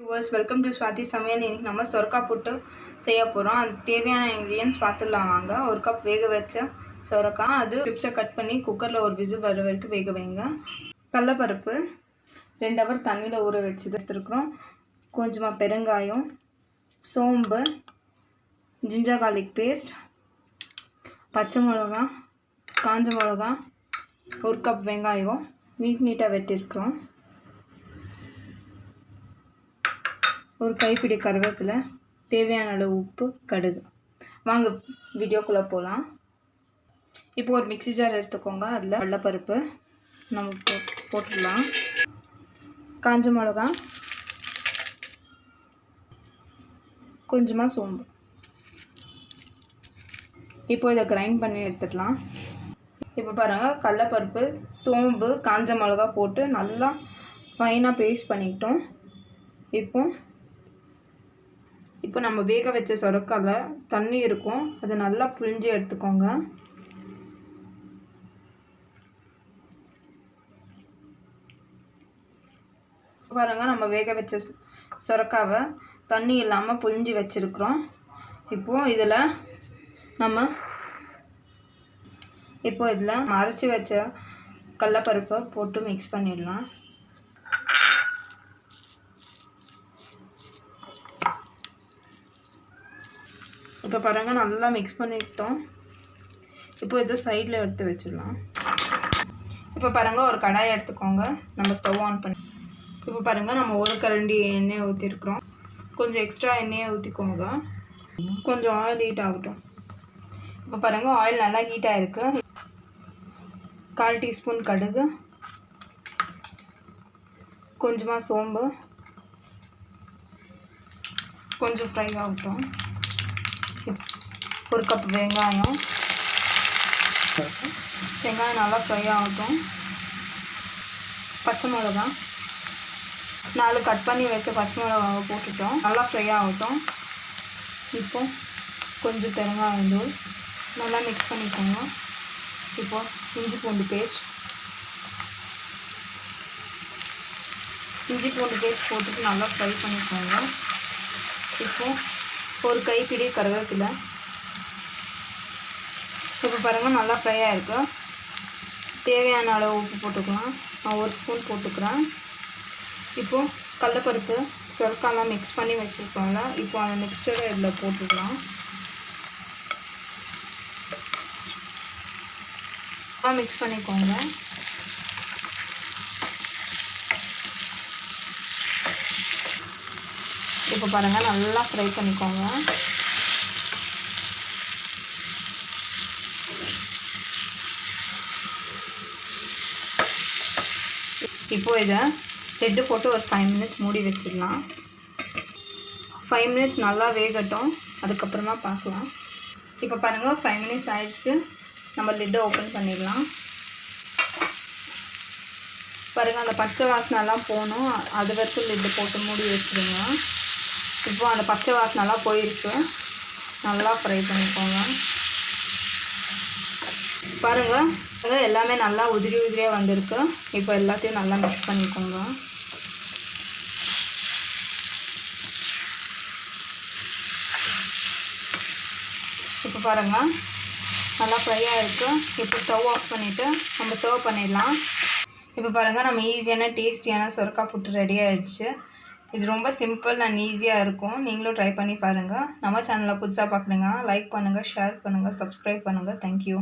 Viewers, welcome to Swathi சமையல். இன்னைக்கு நம்ம சொரக்கா புட்டு செய்ய போகிறோம். அதுக்கு தேவையான இன்க்ரீடியன்ஸ் பார்த்துடலாம் வாங்க. ஒரு கப் வேக வச்ச சொரக்கா, அது ஸ்ட்ரிப்ஸை கட் பண்ணி குக்கரில் ஒரு விசில் வர வரைக்கும் வேக வைங்க. கடலப்பருப்பு 2 ஹவர் தண்ணியில் ஊற வச்சு எடுத்துருக்குறோம். கொஞ்சமாக பெருங்காயம், சோம்பு, ஜிஞ்சர் கார்லிக் பேஸ்ட், பச்சை மிளகா, காஞ்ச மிளகா, 1 கப் வெங்காயம் நீட்டாக வெட்டியிருக்கிறோம், ஒரு கைப்பிடி கருவேப்பிலை, தேவையான அளவு உப்பு, கடுகு. வாங்க வீடியோக்குள்ளே போகலாம். இப்போ ஒரு மிக்ஸி ஜார் எடுத்துக்கோங்க. அதில் கடலைப்பருப்பு நம்ம போட்டுடலாம், காஞ்ச மிளகா, கொஞ்சமாக சோம்பு. இப்போ இதை கிரைண்ட் பண்ணி எடுத்துக்கலாம். இப்போ பாருங்கள், கடலைப்பருப்பு, சோம்பு, காஞ்ச மிளகா போட்டு நல்லா ஃபைனாக பேஸ்ட் பண்ணிக்கிட்டோம். இப்போ நம்ம வேக வச்ச சொரக்கால தண்ணி இருக்கும், அதை நல்லா புழிஞ்சு எடுத்துக்கோங்க. பாருங்க, நம்ம வேக வச்ச சொரக்காவை தண்ணி இல்லாமல் புழிஞ்சு வச்சுருக்குறோம். இப்போது இதில் அரைச்சி வச்ச கடலைப்பருப்பை போட்டு மிக்ஸ் பண்ணிடலாம். இப்போ பாருங்கள், நல்லா மிக்ஸ் பண்ணிட்டோம். இப்போ இதை சைடில் எடுத்து வச்சிடலாம். இப்போ பாருங்கள், ஒரு கடாயை எடுத்துக்கோங்க. நம்ம ஸ்டவ் ஆன் பண்ணி இப்போ பாருங்கள், நம்ம ஒரு கரண்டி எண்ணெயை ஊற்றிருக்கிறோம். கொஞ்சம் எக்ஸ்ட்ரா எண்ணெயை ஊற்றிக்கோங்க. கொஞ்சம் ஆயில் ஹீட் ஆகட்டும். இப்போ பாருங்கள், ஆயில் நல்லா ஹீட் ஆகிருக்கு. 1/4 டீஸ்பூன் கடுகு, கொஞ்சமாக சோம்பு, கொஞ்சம் ஃப்ரை ஆகட்டும். 1 கப் வெங்காயம் நல்லா ஃப்ரை ஆகட்டும். பச்சை மிளகா 4 கட் பண்ணி வச்ச பச்சை மிளகாவை போட்டுட்டோம். நல்லா ஃப்ரை ஆகட்டும். இப்போ கொஞ்சம் பெருங்காயத்தூள் நல்லா மிக்ஸ் பண்ணிக்கோங்க. இப்போ இஞ்சி பூண்டு பேஸ்ட் போட்டுட்டு நல்லா ஃப்ரை பண்ணிக்கோங்க. இப்போது ஒரு கைப்பிடி கருவேப்பிலை. இப்போ பாருங்கள், நல்லா ஃப்ரை ஆகிருக்கு. தேவையான அளவு உப்பு போட்டுக்கலாம். நான் 1 ஸ்பூன் போட்டுக்கிறேன். இப்போது கடலைப்பருப்பு சொரக்காலாம் மிக்ஸ் பண்ணி வச்சுருக்கோம்ல, இப்போ அந்த மிக்ஸ்டரை இதில் போட்டுக்கலாம். மிக்ஸ் பண்ணிக்கோங்க. இப்போ பாருங்கள், நல்லா ஃப்ரை பண்ணிக்கோங்க. இப்போ இதை ஹெட்டு போட்டு ஒரு 5 மினிட்ஸ் மூடி வச்சிடலாம். 5 மினிட்ஸ் நல்லா வேகட்டும், அதுக்கப்புறமா பார்க்கலாம். இப்போ பாருங்கள், 5 மினிட்ஸ் ஆயிடுச்சு. நம்ம லிட்டை ஓப்பன் பண்ணிடலாம். பாருங்கள், அந்த பச்சை வாசனைலாம் போகணும், அது வரைக்கும் லிட்டு போட்டு மூடி வச்சுருங்க. இப்போ அந்த பச்சை வாசனைலாம் போயிருக்கு. நல்லா ஃப்ரை பண்ணிக்கோங்க. பாருங்கள், எல்லாமே நல்லா உதிரியாக வந்திருக்கு. இப்போ எல்லாத்தையும் நல்லா மிக்ஸ் பண்ணிக்கோங்க. இப்போ பாருங்கள், நல்லா ஃப்ரையாக இருக்குது. இப்போ ஸ்டவ் ஆஃப் பண்ணிவிட்டு நம்ம சர்வ் பண்ணிடலாம். இப்போ பாருங்கள், நம்ம ஈஸியான டேஸ்டியான சொரக்கா புட்டு ரெடி ஆகிடுச்சு. இது ரொம்ப சிம்பிள் அண்ட் ஈஸியாக இருக்கும். நீங்களும் ட்ரை பண்ணி பாருங்கள். நம்ம சேனலில் புதுசாக பார்க்குறீங்க, லைக் பண்ணுங்கள், ஷேர் பண்ணுங்கள், சப்ஸ்கிரைப் பண்ணுங்கள். தேங்க்யூ.